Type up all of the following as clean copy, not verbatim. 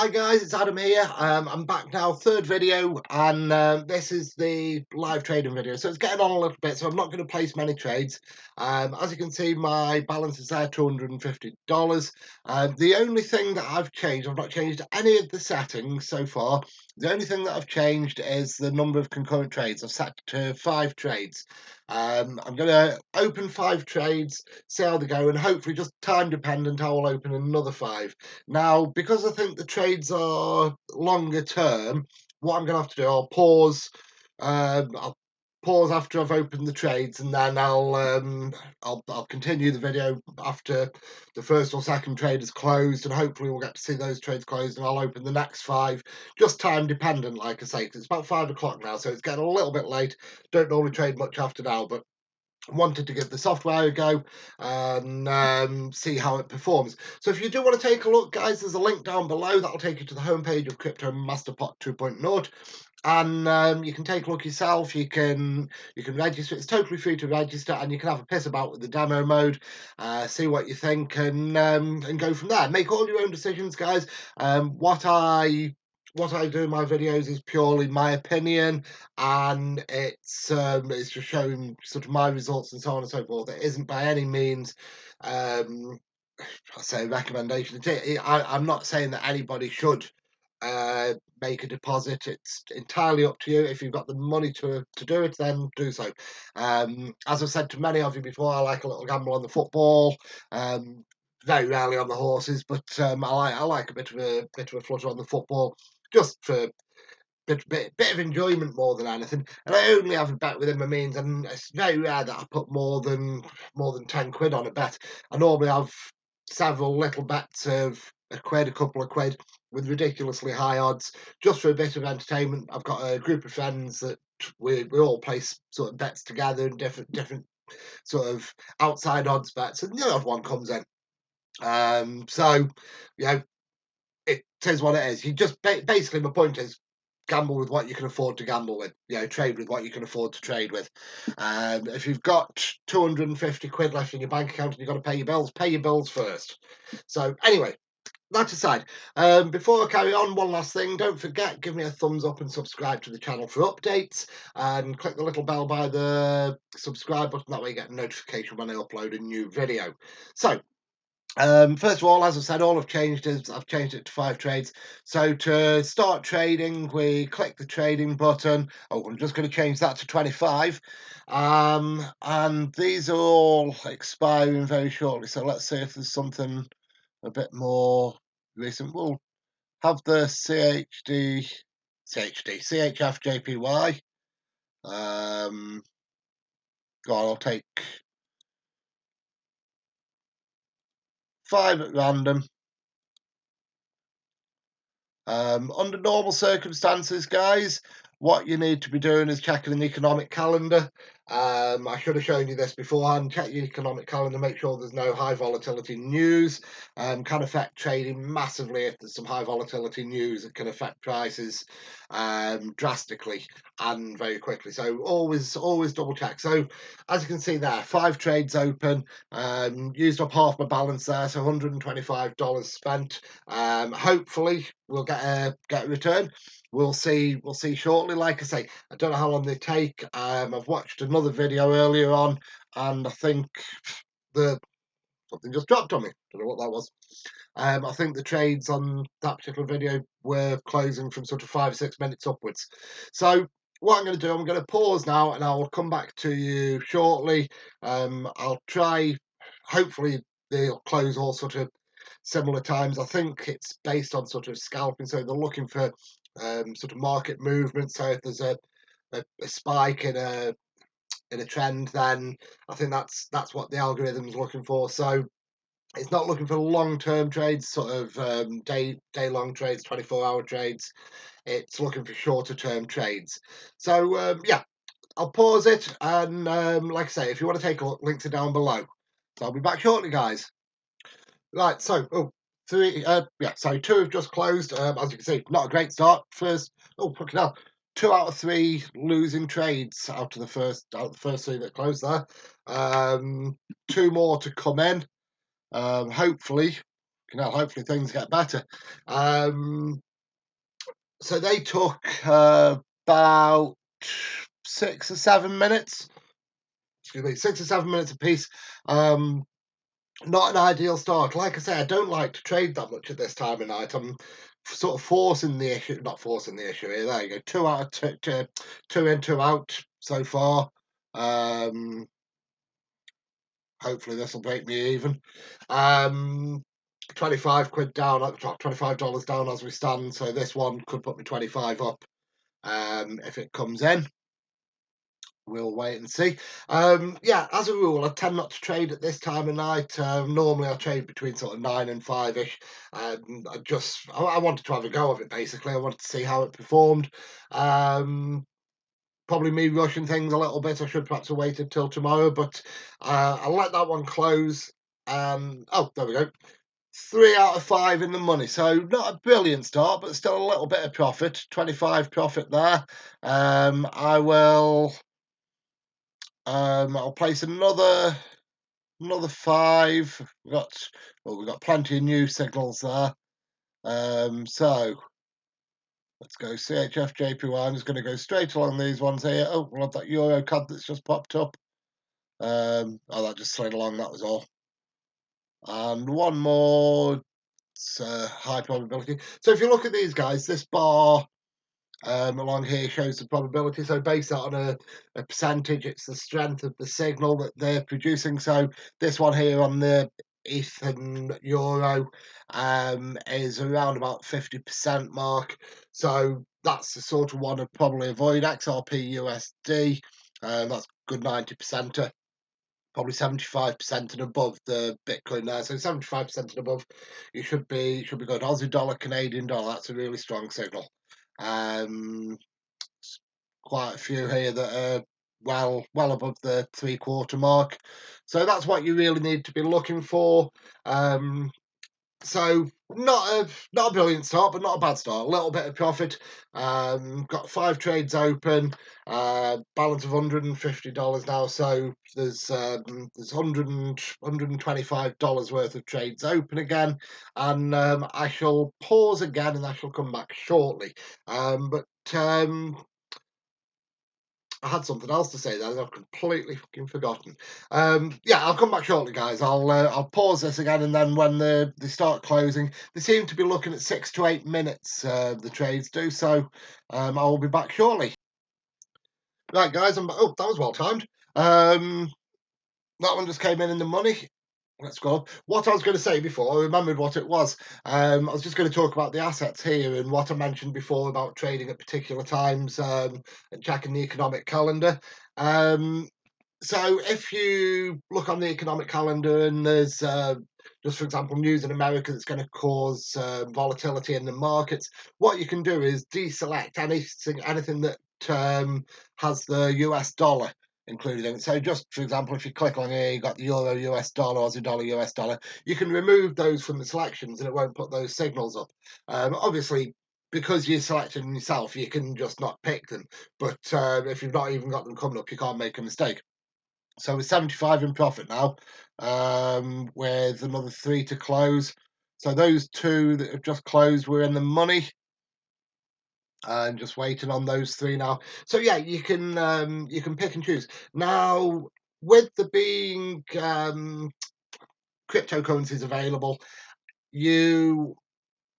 Hi guys, it's Adam here. I'm back now, third video, and this is the live trading video. So it's getting on a little bit, so I'm not going to place many trades. As you can see, my balance is there, $250. The only thing that I've changed, I've not changed any of the settings so far. The only thing that I've changed is the number of concurrent trades. I've set to 5 trades. I'm going to open 5 trades, see how they go, and hopefully, just time dependent, I will open another 5. Now, because I think the trades are longer term, what I'm going to have to do, I'll pause. I'll pause after I've opened the trades, and then I'll continue the video after the first or second trade is closed, and hopefully we'll get to see those trades closed, and I'll open the next 5, just time dependent, like I say, 'cause it's about 5 o'clock now, so it's getting a little bit late. Don't normally trade much after now, but wanted to give the software a go and see how it performs. So if you do want to take a look, guys, there's a link down below that'll take you to the homepage of Crypto Masterbot 2.0, and you can take a look yourself. You can register. It's totally free to register, and you can have a piss about with the demo mode, see what you think, and go from there. Make all your own decisions, guys. What I do in my videos is purely my opinion, and it's just showing sort of my results and so on and so forth. It isn't by any means I say recommendation. I'm not saying that anybody should make a deposit. It's entirely up to you. If you've got the money to do it, then do so. As I've said to many of you before, I like a little gamble on the football. Very rarely on the horses, but I like a bit of a flutter on the football, just for bit of enjoyment more than anything. And I only have a bet within my means, and it's very rare that I put more than £10 on a bet. I normally have several little bets of a quid, a couple of quid, with ridiculously high odds, just for a bit of entertainment. I've got a group of friends that we all place sort of bets together, and different sort of outside odds bets, and the odd one comes in. So you know, it is what it is. You just basically, my point is, gamble with what you can afford to gamble with. Trade with what you can afford to trade with. If you've got 250 quid left in your bank account and you've got to pay your bills first. So anyway, that aside, before I carry on, one last thing. Don't forget, give me a thumbs up and subscribe to the channel for updates, and click the little bell by the subscribe button. That way you get a notification when I upload a new video. So first of all, as I said, all I've changed is I've changed it to 5 trades. So to start trading, we click the trading button. Oh, I'm just going to change that to 25. And these are all expiring very shortly. So let's see if there's something a bit more recent. We'll have the CHF JPY. Go on, I'll take 5 at random. Under normal circumstances, guys, what you need to be doing is checking an economic calendar. I should have shown you this beforehand. Check your economic calendar, make sure there's no high volatility news. Can affect trading massively if there's some high volatility news. It can affect prices drastically and very quickly. So always double check. So as you can see there, 5 trades open. Used up half my balance there, so $125 spent. Hopefully we'll get a return. We'll see shortly. Like I say, I don't know how long they take. I've watched another video earlier on, and I think something just dropped on me. Don't know what that was. I think the trades on that particular video were closing from sort of 5 or 6 minutes upwards. So what I'm going to do, I'm going to pause now, and I'll come back to you shortly. I'll try. Hopefully they'll close all sort of similar times. I think it's based on sort of scalping, so they're looking for sort of market movement. So if there's a spike in a trend, then I think that's what the algorithm's looking for. So it's not looking for long-term trades, sort of day-long trades, 24-hour trades. It's looking for shorter-term trades. So yeah, I'll pause it, and like I say, if you want to take a look, links are down below. So I'll be back shortly, guys. Right, so 2 have just closed. As you can see, not a great start. First, fucking hell, 2 out of 3 losing trades out of the first 3 that closed there. 2 more to come in. Hopefully hopefully things get better. So they took about 6 or 7 minutes. Excuse me, 6 or 7 minutes apiece. Not an ideal start. Like I say, I don't like to trade that much at this time of night. I'm sort of forcing the issue, not forcing the issue here. There you go. Two out of two in, two out so far. Um, Hopefully this will break me even. 25 quid down, $25 down as we stand. So this one could put me 25 up if it comes in. We'll wait and see. Yeah, as a rule, I tend not to trade at this time of night. Normally, I trade between sort of 9 and 5ish. I wanted to have a go of it. Basically, I wanted to see how it performed. Probably me rushing things a little bit. I should perhaps have waited till tomorrow, but I'll let that one close. Oh, there we go. 3 out of 5 in the money. So not a brilliant start, but still a little bit of profit. 25 profit there. I'll place another 5. We've got plenty of new signals there. So let's go CHF JPY. I'm just going to go straight along these ones here. Oh, we'll have that Euro CAD that's just popped up. Oh, that just slid along. That was all. And one more. It's high probability. So if you look at these guys, this bar along here shows the probability. So based on a percentage, it's the strength of the signal that they're producing. So this one here on the ETH and Euro is around about 50% mark. So that's the sort of one I'd probably avoid. XRP USD, that's good 90%. Probably 75% and above the Bitcoin there. So 75% and above, you should be good. Aussie dollar, Canadian dollar, that's a really strong signal. Quite a few here that are well above the 3/4 mark. So that's what you really need to be looking for. So not a brilliant start, but not a bad start. A little bit of profit. Got 5 trades open. Balance of $150 now. So there's $125 worth of trades open again, and I shall pause again, and I shall come back shortly. But I had something else to say then, I've completely fucking forgotten. Yeah, I'll come back shortly, guys. I'll pause this again, and then when they start closing, they seem to be looking at 6 to 8 minutes. The trades do so. I will be back shortly. Right, guys. Oh, that was well timed. That one just came in the money. Let's go. What I was going to say before, I remembered what it was. I was just going to talk about the assets here and what I mentioned before about trading at particular times and checking the economic calendar. So if you look on the economic calendar and there's just for example news in America that's going to cause volatility in the markets, what you can do is deselect anything that has the US dollar included in it. So just for example, if you click on here, you got the Euro US dollar, Aussie dollar, US dollar, you can remove those from the selections and it won't put those signals up. Obviously, because you selected them yourself, you can just not pick them. But if you've not even got them coming up, you can't make a mistake. So we're 75 in profit now, with another 3 to close. So those 2 that have just closed, we're in the money. And just waiting on those 3 now. So yeah, you can pick and choose. Now, with the being cryptocurrencies available, you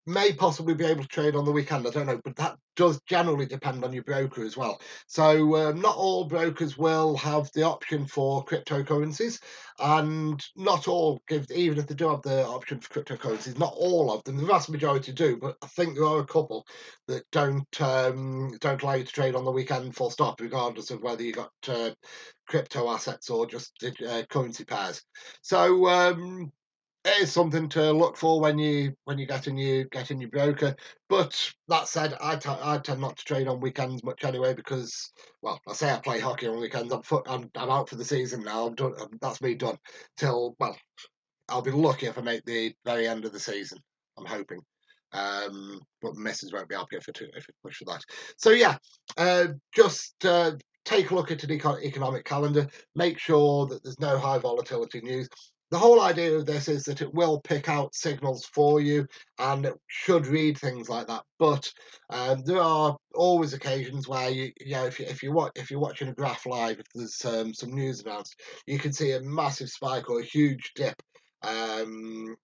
may possibly be able to trade on the weekend. I don't know, but that does generally depend on your broker as well. So not all brokers will have the option for cryptocurrencies, and not all give. Even if they do have the option for cryptocurrencies, not all of them. The vast majority do, but I think there are a couple that don't allow you to trade on the weekend. Full stop, regardless of whether you got crypto assets or just currency pairs. So it is something to look for when you get in your broker. But that said, I tend not to trade on weekends much anyway because, well, I say I play hockey on weekends. I'm out for the season now. I'm done. That's me done till, well, I'll be lucky if I make the very end of the season. I'm hoping. But the missus won't be happy if I push for that. So yeah, just take a look at an economic calendar. Make sure that there's no high volatility news. the whole idea of this is that it will pick out signals for you and it should read things like that. But there are always occasions where if you're watching a graph live, if there's some news announced, you can see a massive spike or a huge dip. Um,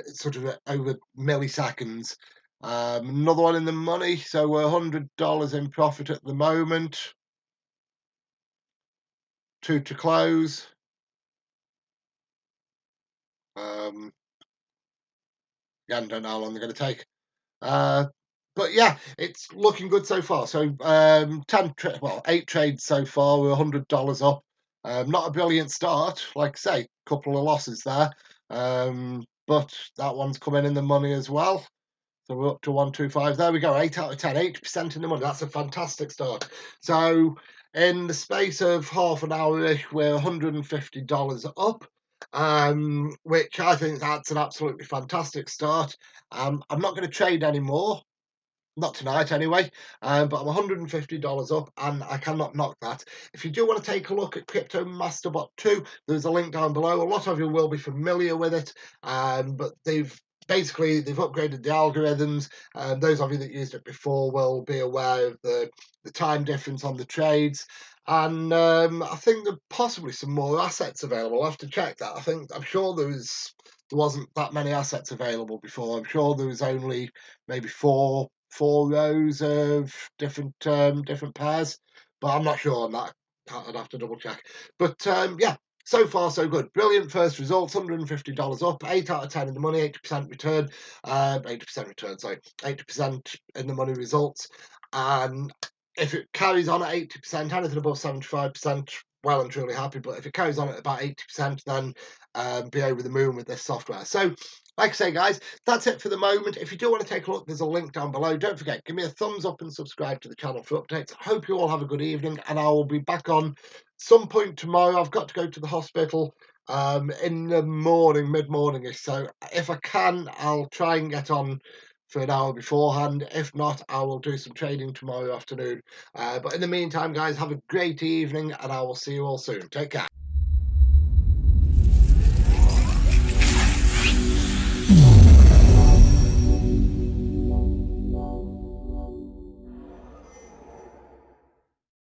Sort of over milliseconds. Another one in the money, so we're $100 in profit at the moment. Two to close. Again, don't know how long they're going to take. Uh, but yeah, it's looking good so far. So 8 trades so far. We're $100 up. Not a brilliant start, like I say, couple of losses there. But that one's coming in the money as well. So we're up to 125. There we go. 8 out of 10, 80% in the money. That's a fantastic start. So in the space of half an hour-ish, we're $150 up, which I think that's an absolutely fantastic start. I'm not going to trade anymore. Not tonight, anyway. But I'm $150 up, and I cannot knock that. If you do want to take a look at Crypto Masterbot 2, there's a link down below. A lot of you will be familiar with it, but they've upgraded the algorithms. Those of you that used it before will be aware of the time difference on the trades. And I think there are possibly some more assets available. I'll have to check that. I'm sure there wasn't that many assets available before. I'm sure there was only maybe four rows of different pairs, but I'm not sure on that. I'd have to double check. But yeah, so far so good. Brilliant first results. $150 up, 8 out of 10 in the money, 80% return. 80% return, sorry, 80% in the money results. And if it carries on at 80%, anything above 75%, well and truly happy. But if it carries on at about 80%, then be over the moon with this software. So, like I say, guys, that's it for the moment. If you do want to take a look, there's a link down below. Don't forget, give me a thumbs up and subscribe to the channel for updates. I hope you all have a good evening, and I will be back on some point tomorrow. I've got to go to the hospital in the morning, mid-morningish. So if I can, I'll try and get on for an hour beforehand. If not, I will do some trading tomorrow afternoon. But in the meantime, guys, have a great evening, and I will see you all soon. Take care.